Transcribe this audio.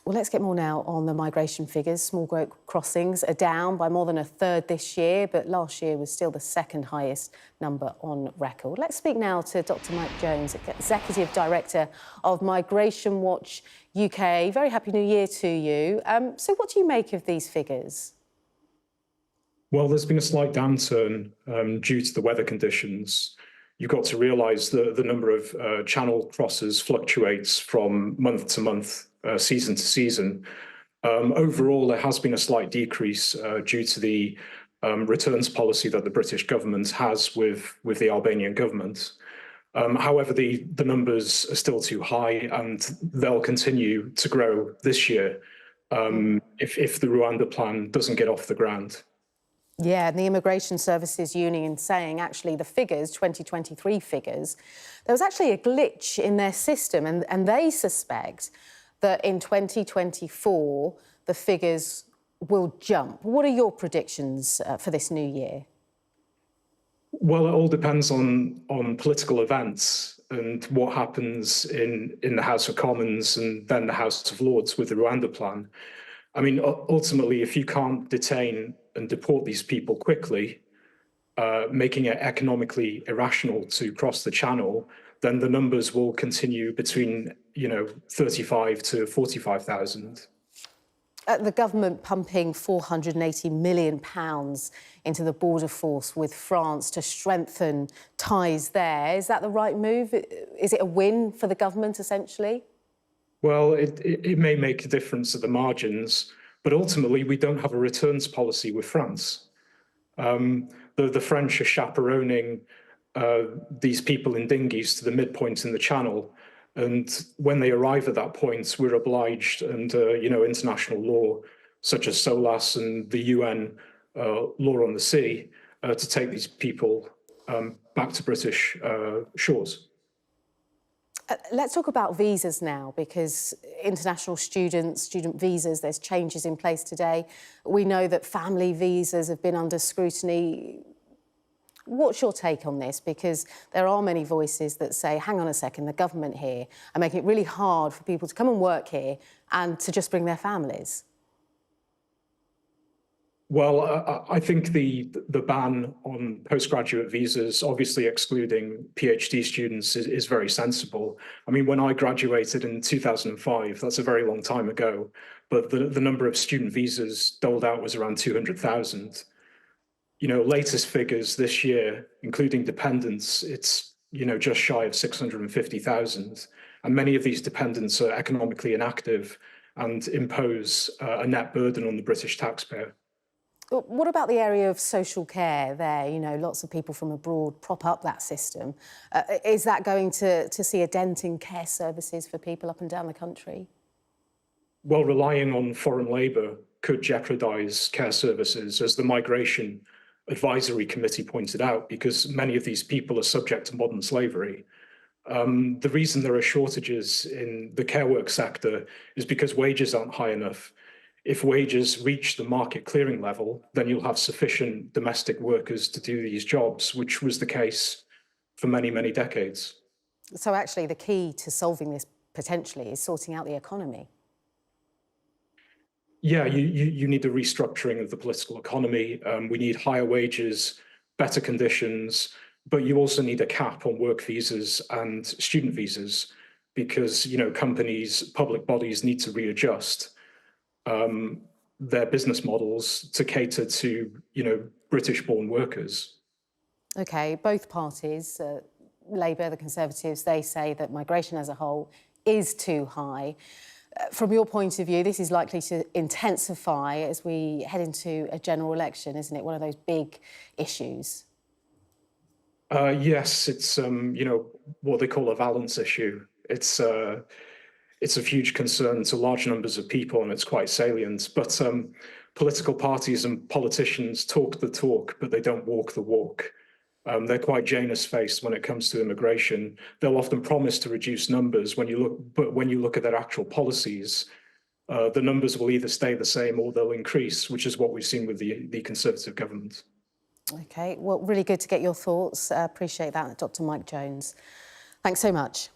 Well, let's get more now on the migration figures. Small boat crossings are down by more than a third this year, but last year was still the second highest number on record. Let's speak now to Dr. Mike Jones, Executive Director of Migration Watch UK. Very happy New Year to you. So what do you make of these figures? Well, there's been a slight downturn due to the weather conditions. You've got to realise that the number of channel crosses fluctuates from month to month, season to season. Overall, there has been a slight decrease due to the returns policy that the British government has with the Albanian government. However, the numbers are still too high, and they'll continue to grow this year if the Rwanda plan doesn't get off the ground. Yeah, and the Immigration Services Union saying actually the figures, 2023 figures, there was actually a glitch in their system, and they suspect that in 2024 the figures will jump. What are your predictions for this new year? Well, it all depends on political events and what happens in the House of Commons and then the House of Lords with the Rwanda plan. I mean, ultimately, if you can't detain and deport these people quickly, making it economically irrational to cross the channel, then the numbers will continue between, 35 to 45,000. The government pumping £480 million into the border force with France to strengthen ties there. Is that the right move? Is it a win for the government, essentially? Well, it may make a difference at the margins, but ultimately we don't have a returns policy with France. The French are chaperoning these people in dinghies to the midpoint in the channel, and when they arrive at that point, we're obliged under international law, such as SOLAS and the UN law on the sea, to take these people back to British shores. Let's talk about visas now, because international student visas, there's changes in place today. We know that family visas have been under scrutiny. What's your take on this? Because there are many voices that say, hang on a second, the government here are making it really hard for people to come and work here and to just bring their families. Well, I think the ban on postgraduate visas, obviously excluding PhD students, is very sensible. I mean, when I graduated in 2005, that's a very long time ago, but the number of student visas doled out was around 200,000. Latest figures this year, including dependents, it's just shy of 650,000. And many of these dependents are economically inactive and impose a net burden on the British taxpayer. What about the area of social care there? Lots of people from abroad prop up that system. Is that going to see a dent in care services for people up and down the country? Well, relying on foreign labour could jeopardise care services, as the Migration Advisory Committee pointed out, because many of these people are subject to modern slavery. The reason there are shortages in the care work sector is because wages aren't high enough. If wages reach the market clearing level, then you'll have sufficient domestic workers to do these jobs, which was the case for many, many decades. So actually the key to solving this potentially is sorting out the economy. Yeah, you need a restructuring of the political economy. We need higher wages, better conditions, but you also need a cap on work visas and student visas because, companies, public bodies need to readjust their business models to cater to, British-born workers. OK, both parties, Labour, the Conservatives, they say that migration as a whole is too high. From your point of view, this is likely to intensify as we head into a general election, isn't it? One of those big issues. Yes, it's, what they call a valence issue. It's of huge concern to large numbers of people, and it's quite salient. But political parties and politicians talk the talk, but they don't walk the walk. They're quite Janus-faced when it comes to immigration. They'll often promise to reduce numbers, but when you look at their actual policies, the numbers will either stay the same or they'll increase, which is what we've seen with the Conservative government. OK, well, really good to get your thoughts. Appreciate that, Dr. Mike Jones. Thanks so much.